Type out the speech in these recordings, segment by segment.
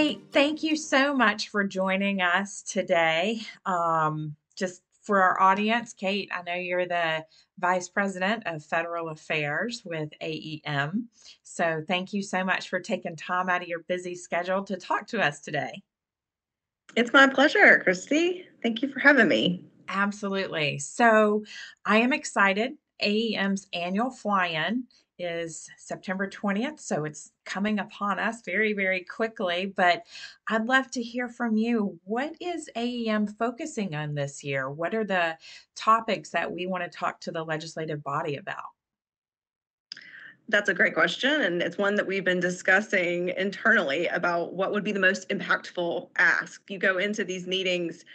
Kate, thank you so much for joining us today. Just for our audience, Kate, I know you're the Vice President of Federal Affairs with AEM. So thank you so much for taking time out of your busy schedule to talk to us today. It's my pleasure, Kristie. Thank you for having me. Absolutely. So I am excited. AEM's annual fly-in is September 20th, so it's coming upon us very, very quickly. But I'd love to hear from you. What is AEM focusing on this year? What are the topics that we want to talk to the legislative body about? That's a great question, and it's one that we've been discussing internally about what would be the most impactful ask. You go into these meetings,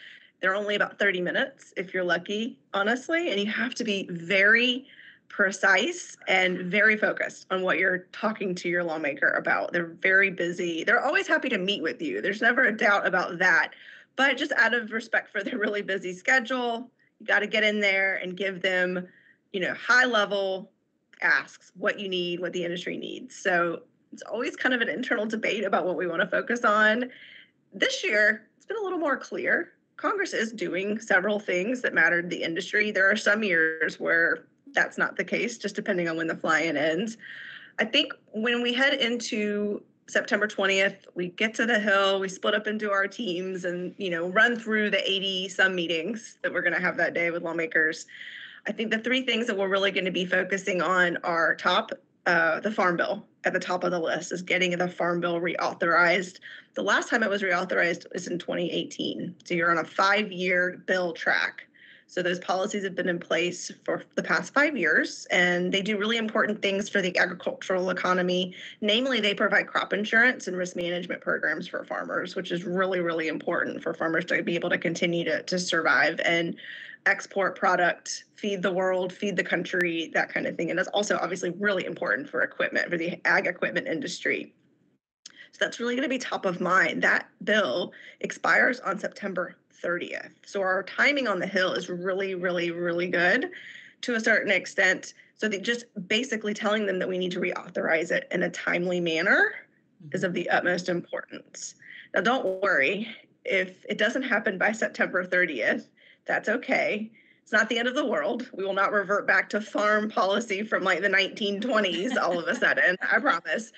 they're only about 30 minutes if you're lucky, honestly, and you have to be very precise and very focused on what you're talking to your lawmaker about. They're very busy. They're always happy to meet with you. There's never a doubt about that. But just out of respect for their really busy schedule, you got to get in there and give them, high level asks, what you need, what the industry needs. So it's always kind of an internal debate about what we want to focus on. This year, it's been a little more clear. Congress is doing several things that matter to the industry. There are some years where that's not the case, just depending on when the fly-in ends. I think when we head into September 20th, we get to the Hill, we split up into our teams and, run through the 80 some meetings that we're going to have that day with lawmakers. I think the three things that we're really going to be focusing on are the Farm Bill at the top of the list is getting the Farm Bill reauthorized. The last time it was reauthorized was in 2018. So you're on a 5-year bill track. So those policies have been in place for the past 5 years, and they do really important things for the agricultural economy. Namely, they provide crop insurance and risk management programs for farmers, which is really, really important for farmers to be able to continue to survive and export product, feed the world, feed the country, that kind of thing. And that's also obviously really important for equipment, for the ag equipment industry. So that's really going to be top of mind. That bill expires on September 30th. So our timing on the Hill is really, really, really good to a certain extent. So they just basically telling them that we need to reauthorize it in a timely manner is of the utmost importance. Now, don't worry if it doesn't happen by September 30th. That's okay. It's not the end of the world. We will not revert back to farm policy from like the 1920s all of a sudden, I promise.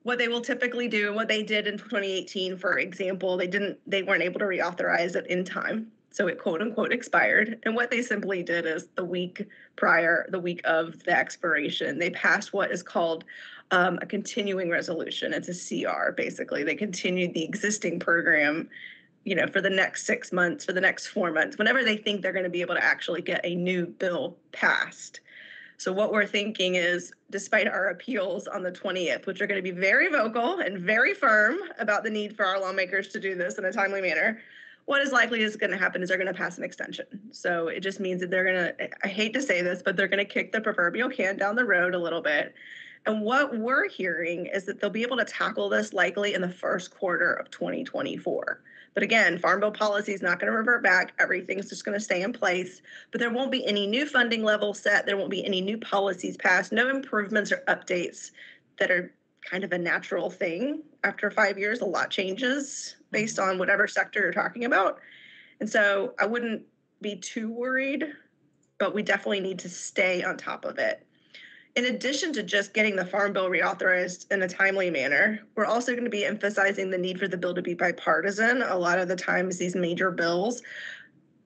What they will typically do, what they did in 2018, for example, they weren't able to reauthorize it in time. So it quote unquote expired. And what they simply did is the week of the expiration, they passed what is called a continuing resolution. It's a CR, basically. They continued the existing program for the next 6 months, for the next 4 months, whenever they think they're going to be able to actually get a new bill passed. So what we're thinking is, despite our appeals on the 20th, which are going to be very vocal and very firm about the need for our lawmakers to do this in a timely manner, what is likely is going to happen is they're going to pass an extension. So it just means that they're going to, I hate to say this, but they're going to kick the proverbial can down the road a little bit. And what we're hearing is that they'll be able to tackle this likely in the first quarter of 2024. But again, Farm Bill policy is not going to revert back. Everything's just going to stay in place. But there won't be any new funding levels set. There won't be any new policies passed, no improvements or updates that are kind of a natural thing. After 5 years, a lot changes based on whatever sector you're talking about. And so I wouldn't be too worried, but we definitely need to stay on top of it. In addition to just getting the Farm Bill reauthorized in a timely manner, we're also going to be emphasizing the need for the bill to be bipartisan. A lot of the times these major bills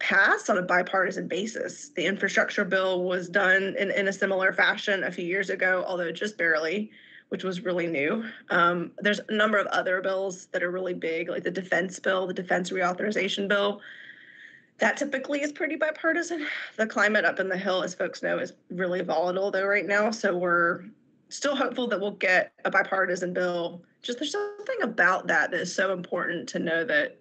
pass on a bipartisan basis. The infrastructure bill was done in a similar fashion a few years ago, although just barely, which was really new. There's a number of other bills that are really big, like the defense bill, the defense reauthorization bill. That typically is pretty bipartisan. The climate up in the Hill, as folks know, is really volatile though right now. So we're still hopeful that we'll get a bipartisan bill. Just there's something about that is so important to know that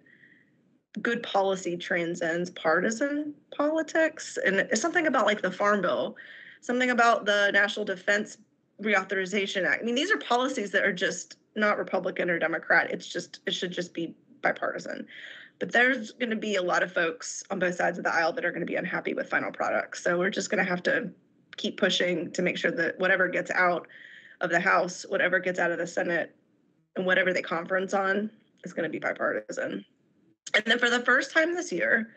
good policy transcends partisan politics. And it's something about like the Farm Bill, something about the National Defense Reauthorization Act. I mean, these are policies that are just not Republican or Democrat. It should just be bipartisan. But there's going to be a lot of folks on both sides of the aisle that are going to be unhappy with final products. So we're just going to have to keep pushing to make sure that whatever gets out of the House, whatever gets out of the Senate, and whatever they conference on is going to be bipartisan. And then for the first time this year,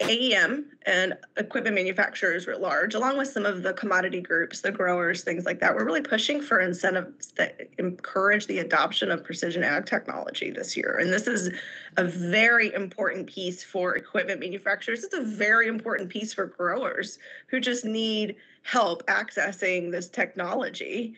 AEM and equipment manufacturers writ large, along with some of the commodity groups, the growers, things like that, we're really pushing for incentives that encourage the adoption of precision ag technology this year. And this is a very important piece for equipment manufacturers. It's a very important piece for growers who just need help accessing this technology.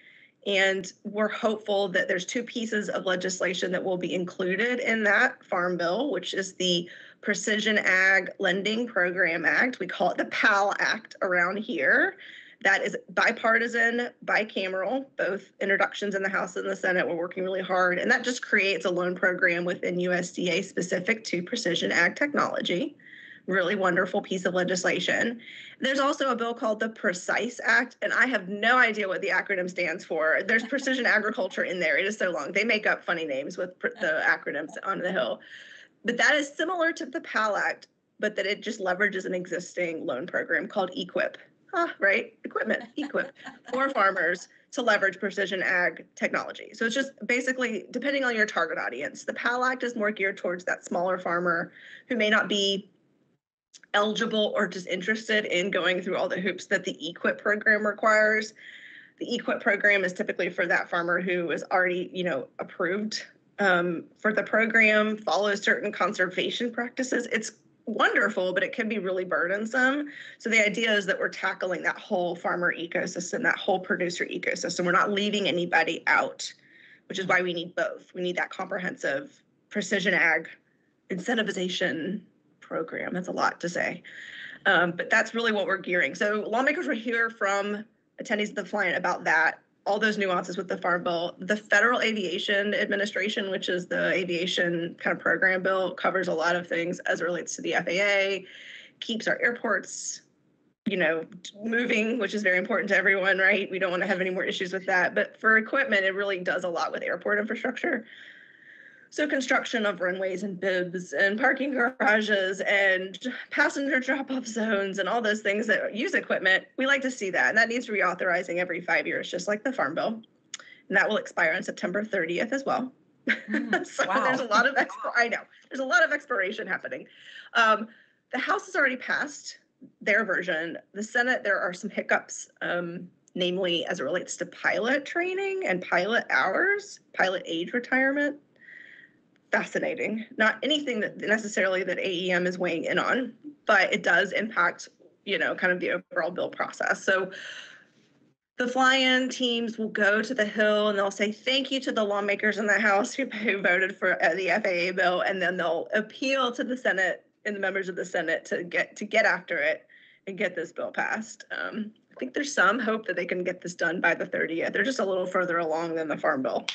And we're hopeful that there's two pieces of legislation that will be included in that Farm Bill, which is the Precision Ag Lending Program Act. We call it the PAL Act around here. That is bipartisan, bicameral, both introductions in the House and the Senate. We're working really hard. And that just creates a loan program within USDA specific to precision ag technology. Really wonderful piece of legislation. There's also a bill called the PRECISE Act, and I have no idea what the acronym stands for. There's precision agriculture in there. It is so long. They make up funny names with the acronyms on the Hill. But that is similar to the PAL Act, but that it just leverages an existing loan program called EQIP, right? Equipment, EQIP, for farmers to leverage precision ag technology. So it's just basically, depending on your target audience, the PAL Act is more geared towards that smaller farmer who may not be eligible or just interested in going through all the hoops that the EQIP program requires. The EQIP program is typically for that farmer who is already, approved for the program, follows certain conservation practices. It's wonderful, but it can be really burdensome. So the idea is that we're tackling that whole farmer ecosystem, that whole producer ecosystem. We're not leaving anybody out, which is why we need both. We need that comprehensive precision ag incentivization program. That's a lot to say. But that's really what we're gearing. So lawmakers will hear from attendees of the Flyant about that, all those nuances with the Farm Bill. The Federal Aviation Administration, which is the aviation kind of program bill, covers a lot of things as it relates to the FAA, keeps our airports, moving, which is very important to everyone, right? We don't want to have any more issues with that. But for equipment, it really does a lot with airport infrastructure. So construction of runways and bibs and parking garages and passenger drop-off zones and all those things that use equipment, we like to see that. And that needs reauthorizing every 5 years, just like the Farm Bill. And that will expire on September 30th as well. So wow. There's a lot of there's a lot of expiration happening. The House has already passed their version. The Senate, there are some hiccups, namely as it relates to pilot training and pilot hours, pilot age retirement. Fascinating. Not anything that necessarily that AEM is weighing in on, but it does impact, kind of the overall bill process. So the fly-in teams will go to the Hill and they'll say thank you to the lawmakers in the House who voted for the FAA bill, and then they'll appeal to the Senate and the members of the Senate to get after it and get this bill passed. I think there's some hope that they can get this done by the 30th. They're just a little further along than the Farm Bill.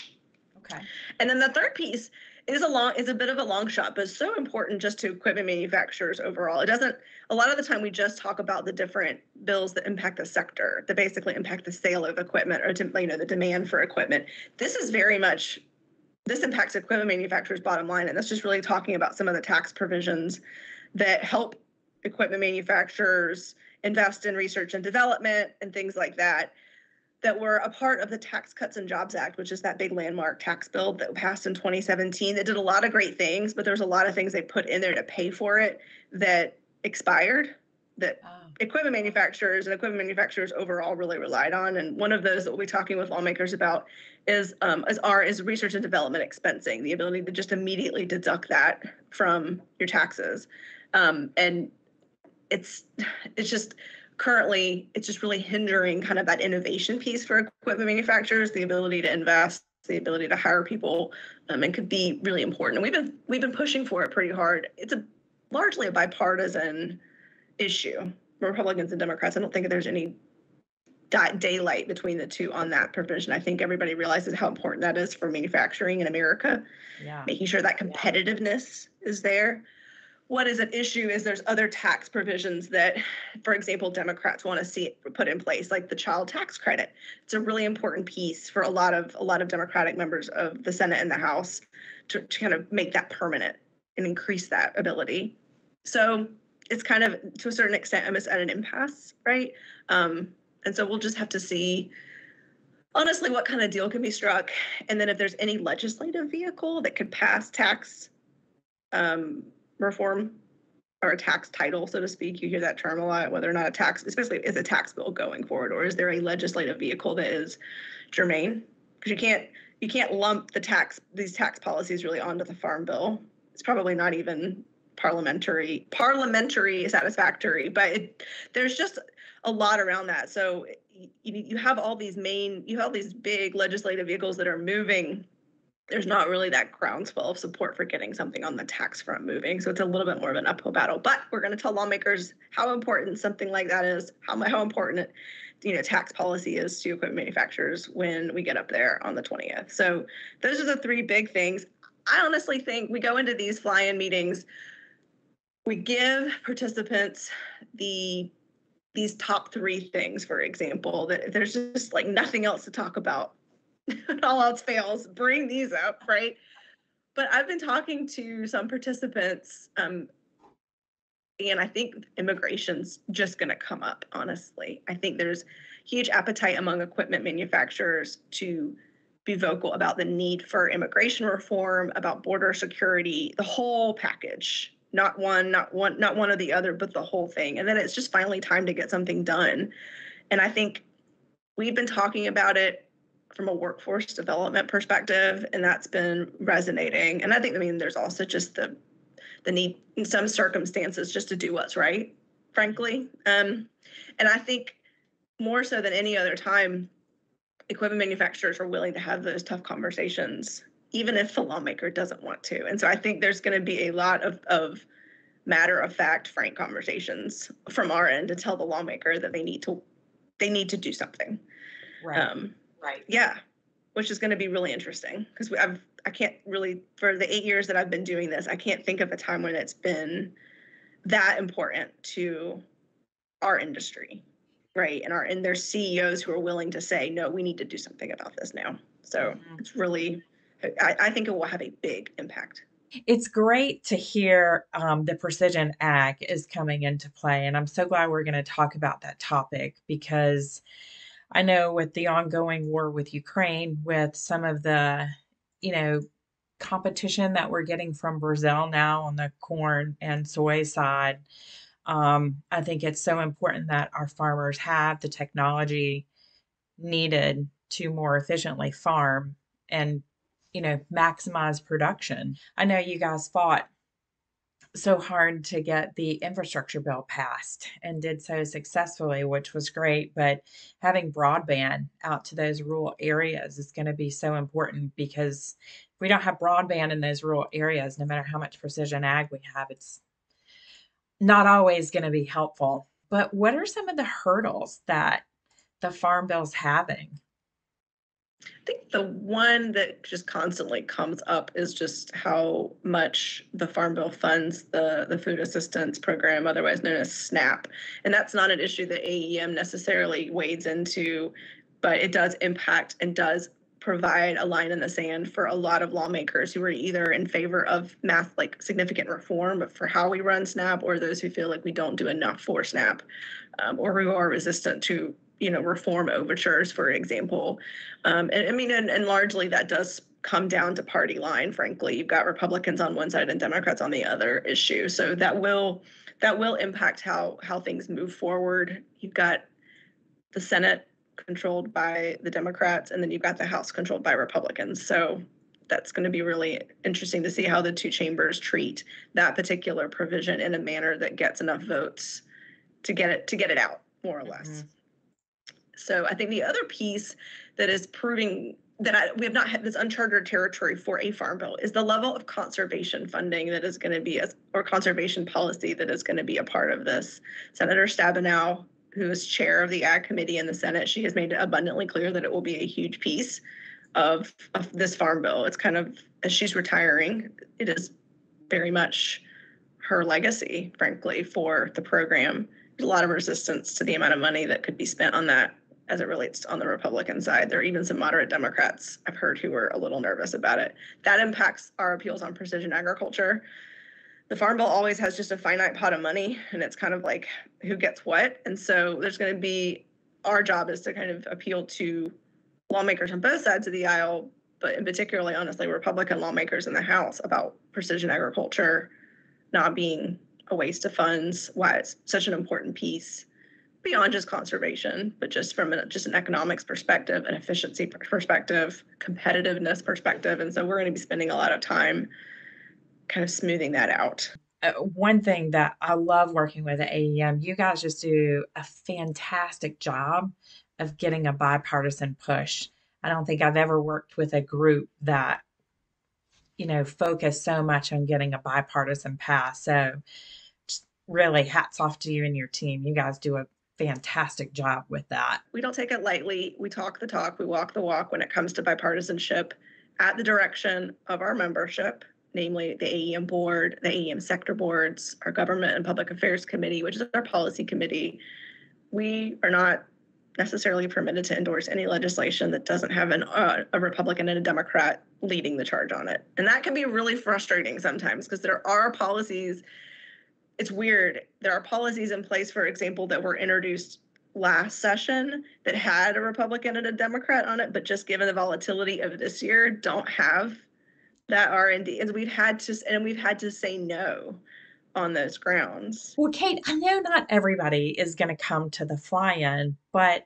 Okay. And then the third piece is a bit of a long shot, but so important just to equipment manufacturers overall. A lot of the time we just talk about the different bills that impact the sector, that basically impact the sale of equipment or, the demand for equipment. This impacts equipment manufacturers' bottom line. And that's just really talking about some of the tax provisions that help equipment manufacturers invest in research and development and things like that were a part of the Tax Cuts and Jobs Act, which is that big landmark tax bill that passed in 2017. That did a lot of great things, but there's a lot of things they put in there to pay for it that expired, that equipment manufacturers overall really relied on. And one of those that we'll be talking with lawmakers about is research and development expensing, the ability to just immediately deduct that from your taxes. And it's just really hindering kind of that innovation piece for equipment manufacturers, the ability to invest, the ability to hire people, and could be really important. And we've been pushing for it pretty hard. It's largely a bipartisan issue, Republicans and Democrats. I don't think there's any daylight between the two on that provision. I think everybody realizes how important that is for manufacturing in America, making sure that competitiveness is there. What is at issue is there's other tax provisions that, for example, Democrats want to see put in place, like the child tax credit. It's a really important piece for a lot of Democratic members of the Senate and the House to kind of make that permanent and increase that ability. So it's kind of, to a certain extent, almost at an impasse, right? And so we'll just have to see Honestly, what kind of deal can be struck? And then if there's any legislative vehicle that could pass tax reform or a tax title, so to speak. You hear that term a lot, whether or not a tax, especially is a tax bill going forward, or is there a legislative vehicle that is germane? Because you can't lump these tax policies really onto the farm bill. It's probably not even parliamentary satisfactory, but there's just a lot around that. So you have all these big legislative vehicles that are moving. There's not really that groundswell of support for getting something on the tax front moving. So it's a little bit more of an uphill battle. But we're going to tell lawmakers how important something like that is, how important tax policy is to equipment manufacturers when we get up there on the 20th. So those are the three big things. I honestly think we go into these fly-in meetings, we give participants these top three things, for example, that there's just like nothing else to talk about. All else fails, bring these up, right? But I've been talking to some participants, and I think immigration's just going to come up, honestly. I think there's huge appetite among equipment manufacturers to be vocal about the need for immigration reform, about border security, the whole package, not one or the other, but the whole thing. And then it's just finally time to get something done. And I think we've been talking about it from a workforce development perspective, and that's been resonating. And I think, there's also just the need in some circumstances just to do what's right, frankly. And I think more so than any other time, equipment manufacturers are willing to have those tough conversations, even if the lawmaker doesn't want to. And so I think there's going to be a lot of matter of fact, frank conversations from our end to tell the lawmaker that they need to do something. Right. Right. Yeah, which is going to be really interesting because I can't really, for the 8 years that I've been doing this, I can't think of a time when it's been that important to our industry, right? And there's CEOs who are willing to say, no, we need to do something about this now. So it's really, I think it will have a big impact. It's great to hear the precision ag is coming into play. And I'm so glad we're going to talk about that topic because I know with the ongoing war with Ukraine, with some of the, you know, competition that we're getting from Brazil now on the corn and soy side, I think it's so important that our farmers have the technology needed to more efficiently farm and, maximize production. I know you guys fought so hard to get the infrastructure bill passed and did so successfully, which was great. But having broadband out to those rural areas is going to be so important because if we don't have broadband in those rural areas, no matter how much precision ag we have, it's not always going to be helpful. But what are some of the hurdles that the Farm Bill's having? I think the one that just constantly comes up is just how much the Farm Bill funds the food assistance program, otherwise known as SNAP. And that's not an issue that AEM necessarily wades into, but it does impact and does provide a line in the sand for a lot of lawmakers who are either in favor of significant reform for how we run SNAP, or those who feel like we don't do enough for SNAP, or who are resistant to reform overtures, for example. And largely that does come down to party line, frankly. You've got Republicans on one side and Democrats on the other issue. So that will impact how things move forward. You've got the Senate controlled by the Democrats, and then you've got the House controlled by Republicans. So that's going to be really interesting to see how the two chambers treat that particular provision in a manner that gets enough votes to get it out, more or less. So I think the other piece that is proving that we have not had this uncharted territory for a farm bill is the level of conservation funding that is going to be, or conservation policy that is going to be a part of this. Senator Stabenow, who is chair of the Ag Committee in the Senate, she has made it abundantly clear that it will be a huge piece of this farm bill. It's kind of, as she's retiring, it is very much her legacy, frankly, for the program. There's a lot of resistance to the amount of money that could be spent on that as it relates on the Republican side. There are even some moderate Democrats I've heard who are a little nervous about it. That impacts our appeals on precision agriculture. The Farm Bill always has just a finite pot of money, and it's kind of like who gets what. And so there's going to be, our job is to kind of appeal to lawmakers on both sides of the aisle, but in particularly, honestly, Republican lawmakers in the House about precision agriculture not being a waste of funds, why it's such an important piece beyond just conservation, but just from just an economics perspective, an efficiency perspective, competitiveness perspective. And so we're going to be spending a lot of time kind of smoothing that out. One thing that I love working with at AEM, you guys just do a fantastic job of getting a bipartisan push. I don't think I've ever worked with a group that, focus so much on getting a bipartisan pass. So just really hats off to you and your team. You guys do a fantastic job with that. We don't take it lightly. We talk the talk, we walk the walk when it comes to bipartisanship at the direction of our membership, namely the AEM board, the AEM sector boards, our government and public affairs committee, which is our policy committee. We are not necessarily permitted to endorse any legislation that doesn't have a Republican and a Democrat leading the charge on it. And that can be really frustrating sometimes because there are policies. It's weird. There are policies in place, for example, that were introduced last session that had a Republican and a Democrat on it, but just given the volatility of this year, don't have that R&D. And we've had to say no on those grounds. Well, Kate, I know not everybody is going to come to the fly-in, but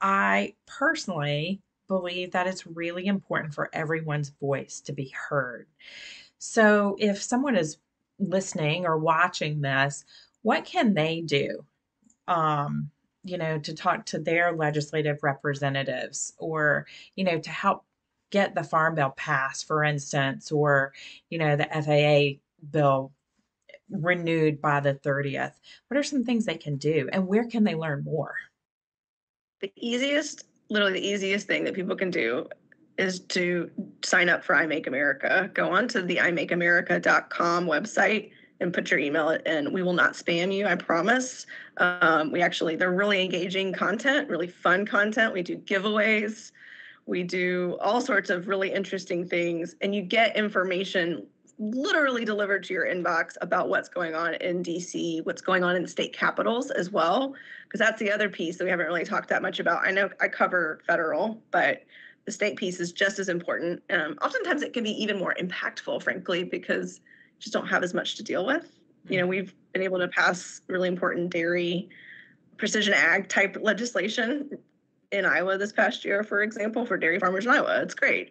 I personally believe that it's really important for everyone's voice to be heard. So if someone is listening or watching this, what can they do? Um, to talk to their legislative representatives or, to help get the Farm Bill passed, for instance, or, the FAA bill renewed by the 30th. What are some things they can do and where can they learn more? Literally the easiest thing that people can do is to sign up for I Make America. Go on to the imakeamerica.com website and put your email in. We will not spam you, I promise. They're really engaging content, really fun content. We do giveaways. We do all sorts of really interesting things, and you get information literally delivered to your inbox about what's going on in DC, what's going on in the state capitals as well, because that's the other piece that we haven't really talked that much about. I know I cover federal, but the state piece is just as important. Oftentimes it can be even more impactful, frankly, because you just don't have as much to deal with. We've been able to pass really important dairy, precision ag type legislation in Iowa this past year, for example, for dairy farmers in Iowa. It's great.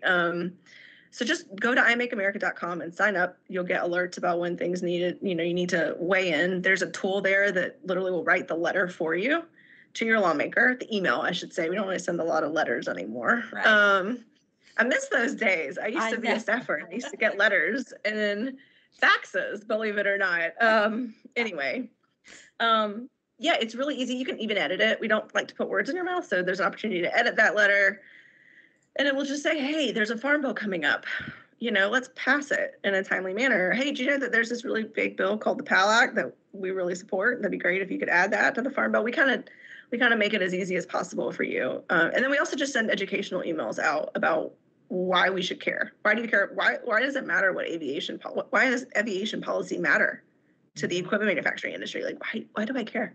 So just go to imakeamerica.com and sign up. You'll get alerts about when things needed, you need to weigh in. There's a tool there that literally will write the letter for you to your lawmaker, the email, I should say. We don't really send a lot of letters anymore. Right. I miss those days. I used to be a staffer and I used to get letters and then faxes, believe it or not. Yeah, it's really easy. You can even edit it. We don't like to put words in your mouth, so there's an opportunity to edit that letter. And it will just say, hey, there's a farm bill coming up. Let's pass it in a timely manner. Hey, do you know that there's this really big bill called the PAL Act that we really support? That'd be great if you could add that to the farm bill. We kind of make it as easy as possible for you. And then we also just send educational emails out about why we should care. Why do you care? Why does it matter why does aviation policy matter to the equipment manufacturing industry? Like, why do I care?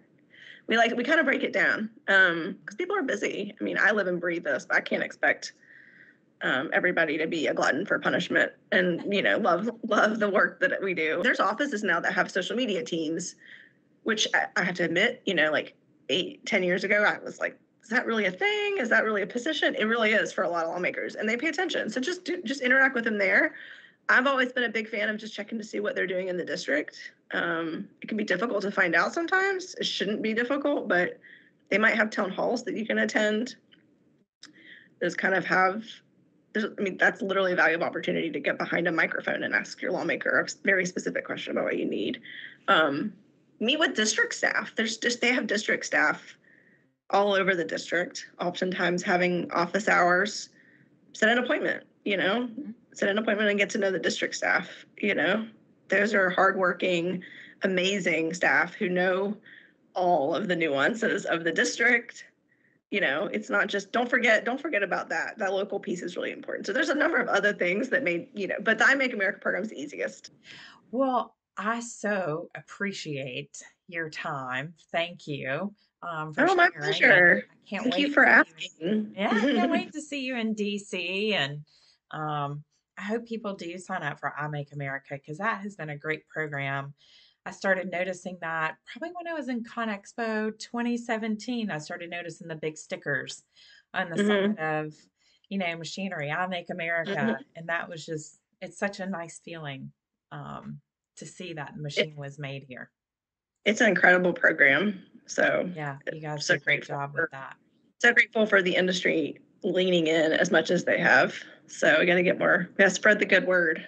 We kind of break it down because people are busy. I mean, I live and breathe this, but I can't expect everybody to be a glutton for punishment and love the work that we do. There's offices now that have social media teams, which I have to admit, like 8-10 years ago, I was like, is that really a thing? Is that really a position? It really is for a lot of lawmakers, and they pay attention. So just interact with them there. I've always been a big fan of just checking to see what they're doing in the district. It can be difficult to find out sometimes. It shouldn't be difficult, but they might have town halls that you can attend. That's literally a valuable opportunity to get behind a microphone and ask your lawmaker a very specific question about what you need. Meet with district staff. They have district staff all over the district, oftentimes having office hours. Set an appointment, and get to know the district staff. Those are hardworking, amazing staff who know all of the nuances of the district. It's not just, don't forget about that. That local piece is really important. So there's a number of other things that but the I Make America program is the easiest. Well, I so appreciate your time. Thank you. for Oh, my sharing, and pleasure. I can't Thank you wait for to see you. asking. Yeah, I can't wait to see you in DC, and I hope people do sign up for I Make America because that has been a great program. I started noticing that probably when I was in ConExpo 2017. I started noticing the big stickers on the side Mhm, of, machinery, I Make America. mhm. And that was just, it's such a nice feeling um, to see that the It machine was made here. it's an incredible program. So, Yeah, you guys so do a great grateful job with for that. so grateful for the industry leaning in as much as they have. So we gotta get more, we gotta spread the good word.